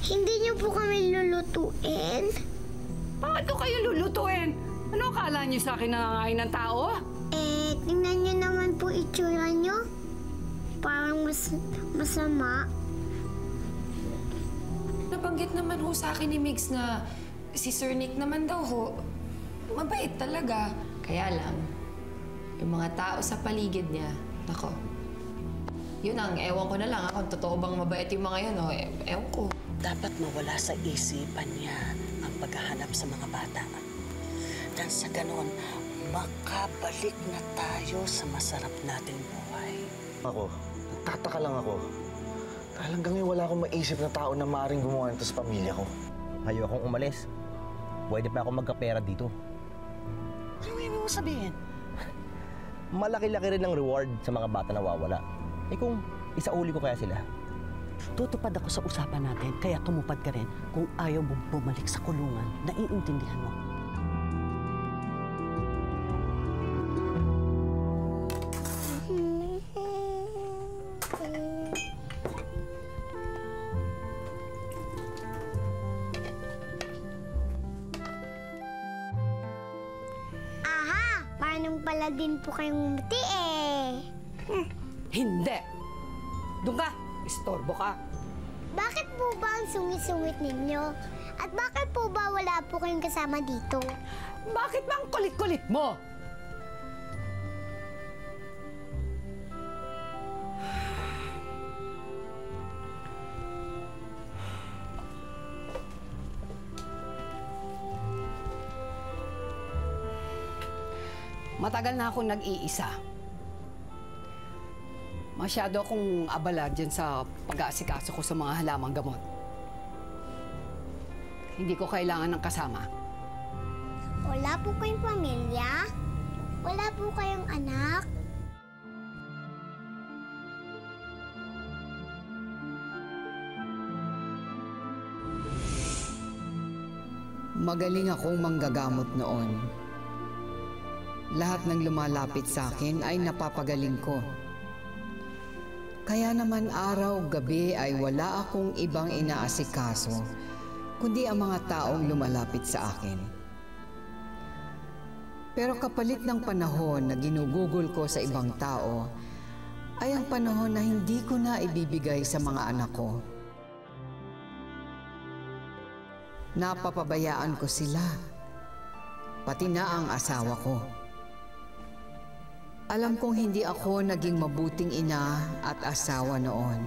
Hindi niyo po kami lulutuin? Bakit ko kayo lulutuin? Ano akala niyo sa akin nangangain ng tao? Tingnan niyo naman po itsura niyo. Parang masama. Nabanggit naman ho sa akin ni Migs na si Sir Nick naman daw ho, mabait talaga. Kaya lang, yung mga tao sa paligid niya, nako, yun ang ewan ko na lang kung totoo bang mabait yung mga yun, ewan ko. Dapat mawala sa isipan niya ang paghahanap sa mga bata. Dan sa ganon, makabalik na tayo sa masarap nating buhay. Ako, nagtataka lang ako. Dahil hanggang ngayon wala akong maisip na tao na maaaring gumawa nito sa pamilya ko. Ayaw akong umalis. Pwede pa ako magkapera dito. Ano ibig mo sabihin? Malaki-laki rin ang reward sa mga bata na nawawala. Kung isauli ko kaya sila. Tutupad ako sa usapan natin, kaya tumupad ka rin kung ayaw mo bumalik sa kulungan. Naiintindihan mo. Aha! Paano pala din po kayong umuti Hindi! Doon ka! Istorbo ka! Bakit po ba ang sungit-sungit ninyo? At bakit po ba wala po kayong kasama dito? Bakit ba ang kulit-kulit mo? Matagal na akong nag-iisa. Masyado akong abala dyan sa pag-aasikaso ko sa mga halamang gamot. Hindi ko kailangan ng kasama. Wala po kayong pamilya? Wala po kayong anak? Magaling akong manggagamot noon. Lahat ng lumalapit sa akin ay napapagaling ko. Kaya naman araw-gabi ay wala akong ibang inaasikaso, kundi ang mga taong lumalapit sa akin. Pero kapalit ng panahon na ginugugol ko sa ibang tao, ay ang panahon na hindi ko na ibibigay sa mga anak ko. Napapabayaan ko sila, pati na ang asawa ko. Alam kong hindi ako naging mabuting ina at asawa noon.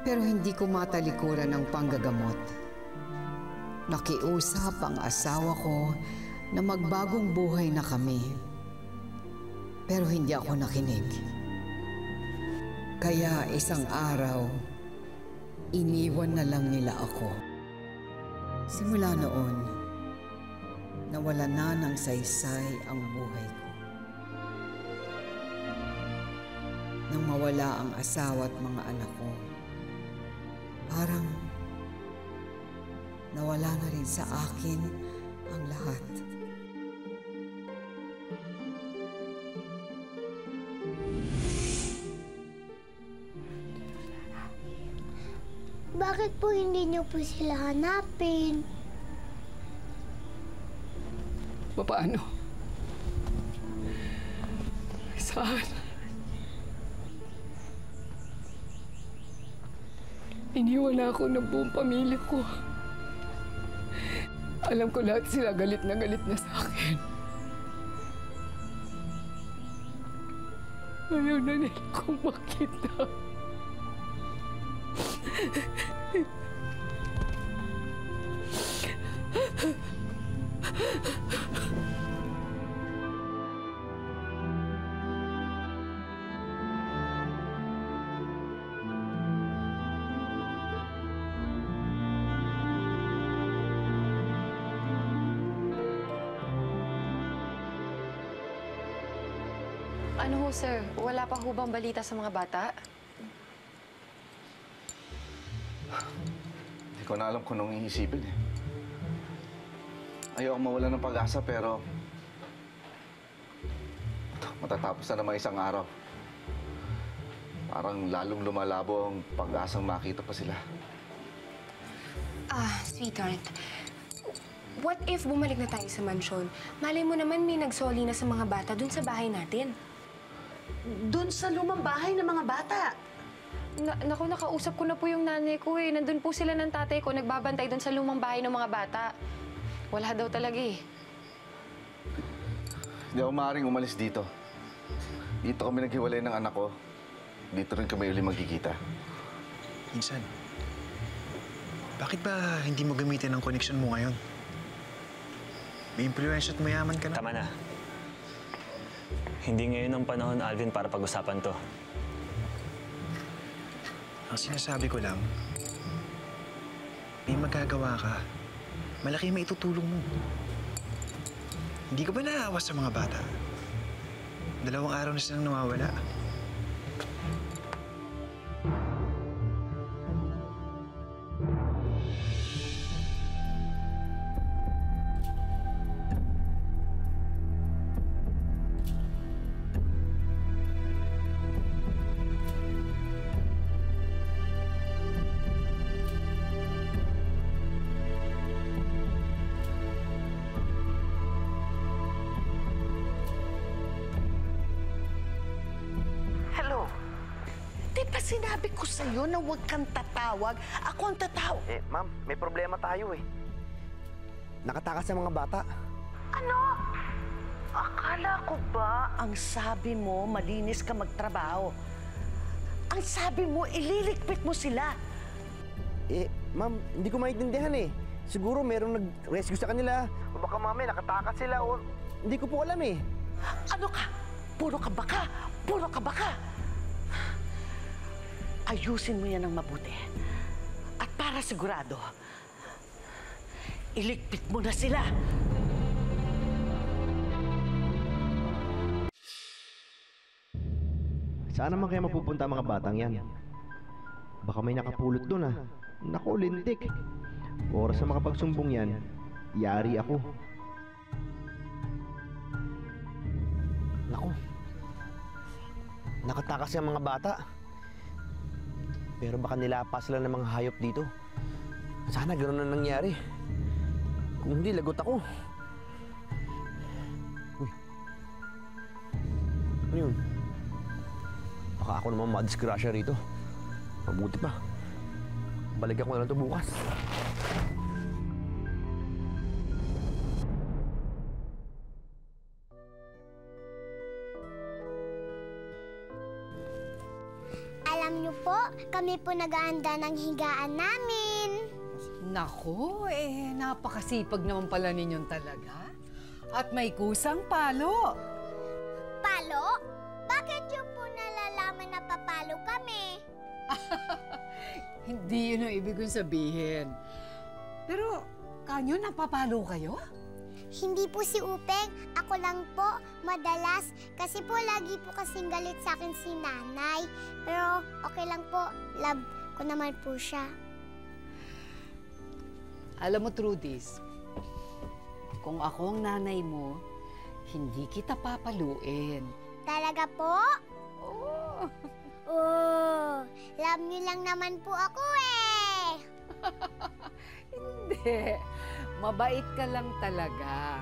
Pero hindi ko matalikuran ng panggagamot. Nakiusap ang asawa ko na magbagong buhay na kami. Pero hindi ako nakinig. Kaya isang araw, iniwan na lang nila ako. Simula noon, nawala na ng saysay ang buhay ko. Nang mawala ang asawa at mga anak ko, parang nawala na rin sa akin ang lahat. Bakit po hindi niyo po sila hanapin? Paano? Saan? Iniwan ako ng buong pamilya ko. Alam ko lahat sila galit na sa akin. Ayaw na nila kong makita. Ano ho, sir? Wala pa ho bang balita sa mga bata? Hindi ko na alam kung anong iisipin eh. Ayaw akong mawala ng pag-asa pero matatapos na naman isang araw. Parang lalong lumalabo ang pag-asang makita pa sila. Sweetheart. What if bumalik na tayo sa mansyon? Malay mo naman may nagsoli na sa mga bata dun sa bahay natin. Doon sa lumang bahay ng mga bata. Naku, nakausap ko na po yung nanay ko eh. Nandun po sila ng tatay ko, nagbabantay dun sa lumang bahay ng mga bata. Wala daw talaga eh. Hindi ako maaaring umalis dito. Dito kami naghiwalay ng anak ko. Dito rin kami uli magkikita. Minsan, bakit ba hindi mo gamitin ang connection mo ngayon? May impluensya at mayaman ka na. Tama na. Hindi ngayon ang panahon, Alvin, para pag-usapan to. Ang sinasabi ko lang, may magagawa ka. Malaki may itutulong mo. Hindi ka ba naawa sa mga bata? 2 araw na silang nawawala. Hello? Di ba sinabi ko sa'yo na huwag kang tatawag? Ako ang tatawag. Ma'am, may problema tayo eh. Nakatakas sa mga bata. Ano? Akala ko ba ang sabi mo malinis ka magtrabaho? Ang sabi mo, ililigpit mo sila. Ma'am, hindi ko maintindihan eh. Siguro merong nag-rescue sa kanila. O baka mami, nakatakas sila o... Hindi ko po alam eh. Ano ka? Puro ka baka? Puro ka baka? Ayusin mo yan ng mabuti. At para sigurado, iligpit mo na sila. Saan naman kaya mapupunta ang mga batang yan? Baka may nakapulot doon ah. Naku, lintik. Oras na makapagsumbong yan, yari ako. Naku. Nakatakas yung mga bata. Pero baka nilapas sila ng mga hayop dito. Sana gano'n na nangyari. Kung hindi, lagot ako. Uy. Ano yun? Baka ako naman madisgrasya rito. Mabuti pa. Balikan ko na lang ito bukas. Alam niyo po, kami po nag-aanda ng higaan namin. Nako, napakasipag naman pala ninyong talaga. At may kusang palo. Palo? Bakit niyo po nalalaman na papalo kami? Hindi yun ang ibig kong sabihin. Pero, kanyo napapalo kayo? Hindi po si Upeng. Ako lang po, madalas. Kasi po, lagi po kasing galit sa akin si nanay. Pero okay lang po. Love ko naman po siya. Alam mo, Trudis, kung ako ang nanay mo, hindi kita papaluin. Talaga po? Oo. Oh, love niyo lang naman po ako eh. Hindi. Mabait ka lang talaga.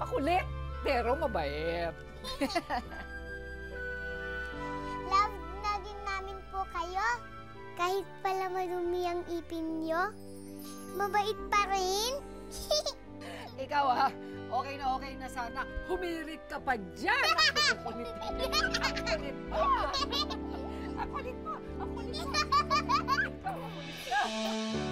Makulit, pero mabait. Love na din namin po kayo. Kahit pala marumi ang ipin niyo, mabait pa rin. Ikaw okay na sana. Humirit ka pa dyan. Ang kulit mo. Ang kulit mo. Ang kulit mo. Ang kulit mo.